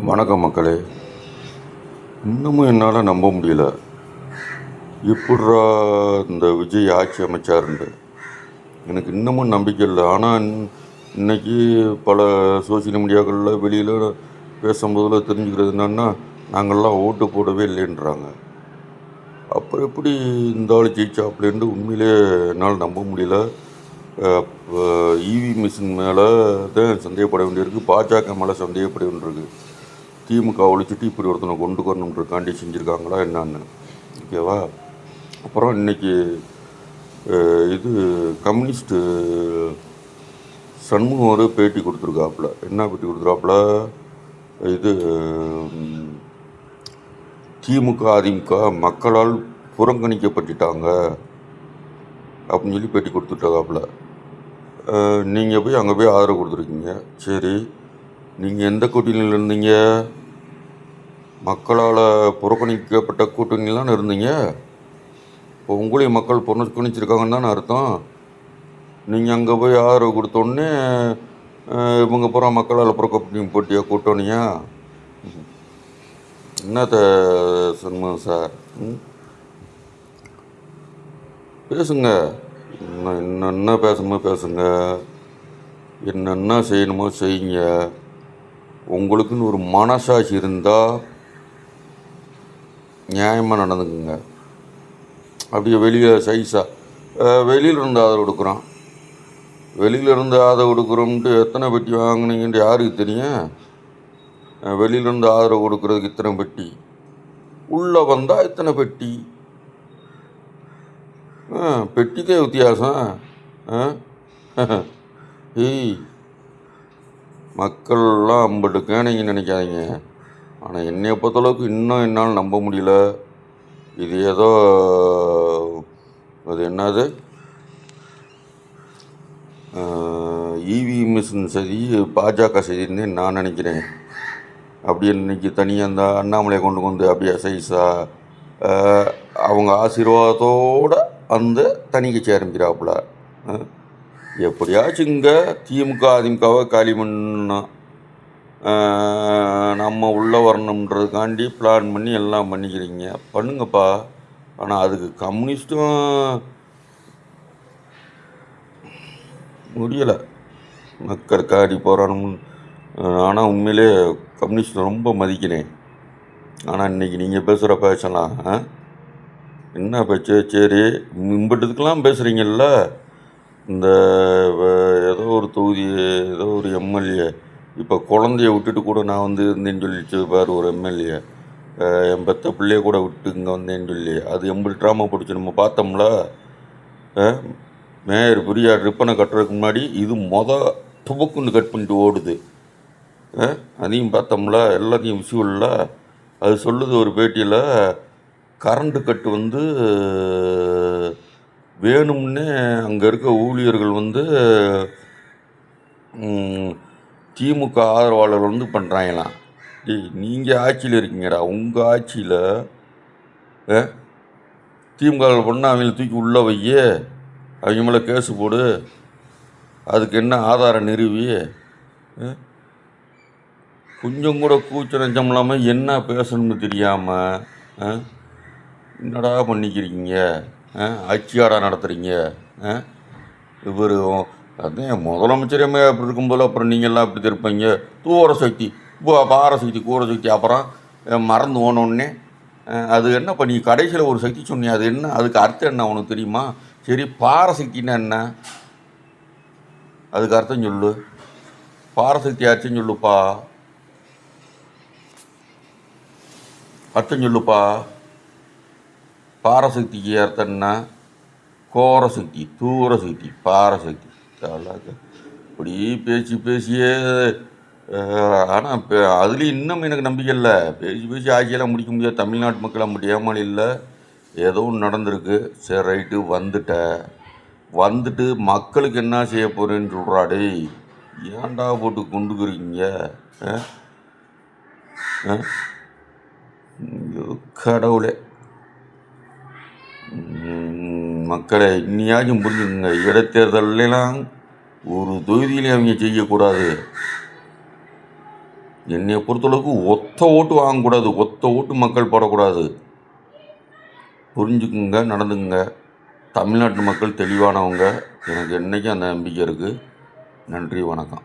வணக்கம் மக்களே. இன்னமும் என்னால் நம்ப முடியல, எப்பட்றா இந்த விஜய் ஆட்சி அமைச்சாருன்ட்டு. எனக்கு இன்னமும் நம்பிக்கை இல்லை. ஆனால் இன்னைக்கு பல சோசியல் மீடியாக்களில் வெளியில் பேசும்போதில் தெரிஞ்சுக்கிறது என்னன்னா, நாங்கள்லாம் ஓட்டு போடவே இல்லைன்றாங்க. அப்புறம் எப்படி இந்த ஆள் ஜெயிச்சாப்லேருந்து உண்மையிலே என்னால் நம்ப முடியல. இவி மிஷின் மேலே தான் சந்தேகப்பட வேண்டியிருக்கு, பாஜக மேலே சந்தேகப்பட வேண்டியிருக்கு. திமுக ஒழிச்சிட்டு இப்படி ஒருத்தனை கொண்டு வரணுன்றக்காண்டி செஞ்சுருக்காங்களா என்னான்னு, ஓகேவா? அப்புறம் இன்றைக்கி இது கம்யூனிஸ்ட்டு சண்முகம் ஒரு பேட்டி கொடுத்துருக்காப்புல. என்ன பேட்டி கொடுத்துருக்காப்புல? இது திமுக அதிமுக மக்களால் புறக்கணிக்கப்பட்டுட்டாங்க அப்படின்னு சொல்லி பேட்டி கொடுத்துட்டாப்புல. நீங்கள் போய் அங்கே போய் ஆதரவு கொடுத்துருக்கீங்க, சரி. நீங்கள் எந்த கூட்டணியில் இருந்தீங்க? மக்களால் புறக்கணிக்கப்பட்ட கூட்டணிலாம் இருந்தீங்க. இப்போ உங்களையும் மக்கள் புறக்கணிச்சிருக்காங்கன்னு தானே அர்த்தம். நீங்கள் அங்கே போய் ஆதரவு கொடுத்தோடனே இவங்க பூரா மக்களால் புறக்கணிப்பட்டிய கூட்டணியா? என்னத்த சண்முகம் சார், பேசுங்க. என்னென்ன பேசணுமோ பேசுங்க, என்னென்ன செய்யணுமோ செய்யுங்க. உங்களுக்குன்னு ஒரு மனசாட்சி இருந்தால் நியாயமாக நடந்துக்குங்க. அப்படியே வெளியே சைஸாக வெளியில் இருந்து ஆதரவு கொடுக்குறோம், வெளியிலேருந்து ஆதரவு கொடுக்குறோம்ட்டு எத்தனை பெட்டி வாங்கினீங்கன்ட்டு யாருக்கு தெரியும்? வெளியிலேருந்து ஆதரவு கொடுக்குறதுக்கு இத்தனை பெட்டி, உள்ளே வந்தால் இத்தனை பெட்டி. பெட்டிதே வித்தியாசம். ஏய், மக்கள்லாம் அம்பட்டு கேனீங்கன்னு நினைக்காதீங்க. ஆனால் என்னையை பொறுத்தளவுக்கு இன்னும் என்னால் நம்ப முடியல. இது ஏதோ அது என்னது இவி மிஷின் சதி, பாஜக சதின்னு நான் நினைக்கிறேன். அப்படியே இன்னைக்கு தனியாக அந்த அண்ணாமலையை கொண்டு அப்படியே சைஸா அவங்க ஆசீர்வாதத்தோடு அந்த தனிக்கட்சி ஆரம்பிக்கிறாப்புல. எப்படியாச்சும் இங்கே திமுக அதிமுகவை காலி பண்ணணும், நம்ம உள்ளே வரணுன்றதுக்காண்டி பிளான் பண்ணி எல்லாம் பண்ணிக்கிறீங்க, பண்ணுங்கப்பா. ஆனால் அதுக்கு கம்யூனிஸ்ட்டும் முடியலை, மக்கள் காடி போராடணும். ஆனால் உண்மையிலே கம்யூனிஸ்ட் ரொம்ப மதிக்கிறேன். ஆனால் இன்றைக்கி நீங்கள் பேசுகிற பேசலாம் என்ன பேச்சு? சரி, இம்பட்டுக்கெல்லாம் பேசுகிறீங்கல்ல. இந்த ஏதோ ஒரு தொகுதி, ஏதோ ஒரு எம்எல்ஏ இப்போ குழந்தைய விட்டுட்டு கூட நான் வந்து இருந்தேன்னு சொல்லிச்சு பாரு ஒரு எம்எல்ஏ, என் பெத்த பிள்ளைய கூட விட்டு இங்கே வந்தேன்னு சொல்லி, அது எம்பது ட்ராமா பிடிச்சி நம்ம பார்த்தோம்ல. மேயர் பிரியா ரிப்பனை கட்டுறதுக்கு முன்னாடி இது துபக்குன்னு கட் பண்ணிட்டு ஓடுது, அதையும் பார்த்தோம்ல, எல்லாத்தையும் விஷுவலில். அது சொல்லுது ஒரு பேட்டியில், கரண்ட்டு கட்டு வந்து வேணும்னே அங்கே இருக்க ஊழியர்கள் வந்து திமுக ஆதரவாளர்கள் வந்து பண்ணுறாங்களாம். நீங்கள் ஆட்சியில் இருக்கீங்கடா, உங்கள் ஆட்சியில் திமுக பண்ணால் அவங்கள தூக்கி உள்ளே வைய, அவங்க மேலே கேஸு போடு, அதுக்கு என்ன ஆதாரம் நிறுவி, கொஞ்சம் கூட கூச்ச நெஞ்சம் இல்லாமல் என்ன பேசணும்னு தெரியாமல் என்னடா பண்ணிக்கிறீங்க? ஆட்சியாடா நடத்துகிறீங்க? இவர் அதான் முதலமைச்சரே அப்படி இருக்கும்போது அப்புறம் நீங்கள்லாம் அப்படி இருப்பீங்க. தூர சக்தி, பாரசக்தி, கூரசக்தி, அப்புறம் மறந்து போனோடனே அது என்ன பண்ணி கடைசியில் ஒரு சக்தி சொன்னீங்க, அது என்ன? அதுக்கு அர்த்தம் என்ன உனக்கு தெரியுமா? சரி, பாரசக்தின்னா என்ன? அதுக்கு அர்த்தம் சொல்லு. பாரசக்தி அர்த்தம் சொல்லுப்பா, அர்த்தம் சொல்லுப்பா. பாரசக்திக்கு அர்த்தம் என்ன? கோரசக்தி, தூரசக்தி, பாரசக்தி. இப்படி பேசியே ஆனால் இப்போ அதுலேயும் இன்னும் எனக்கு நம்பிக்கை இல்லை. பேசி ஆட்சியெல்லாம் முடிக்க முடியாது. தமிழ்நாட்டு மக்கள் அப்படி ஏமாளி இல்லை. ஏதோ ஒன்று நடந்திருக்கு. சரி, ரைட்டு, வந்துட்டு மக்களுக்கு என்ன செய்ய போகிறேன்னு சொல்கிறாடே, ஏன்டா போட்டு கொண்டுக்கிறீங்க? கடவுளே, மக்களை இன்னியாச்சும் புரிஞ்சுக்குங்க. இடைத்தேர்தலாம் ஒரு தொகுதியிலே அவங்க செய்யக்கூடாது. என்னைய பொறுத்தளவுக்கு ஒத்த ஓட்டு வாங்கக்கூடாது, ஒத்த ஓட்டு மக்கள் போடக்கூடாது. புரிஞ்சுக்குங்க, நடந்துக்குங்க. தமிழ்நாட்டு மக்கள் தெளிவானவங்க. எனக்கு என்றைக்கும் அந்த நம்பிக்கை இருக்குது. நன்றி, வணக்கம்.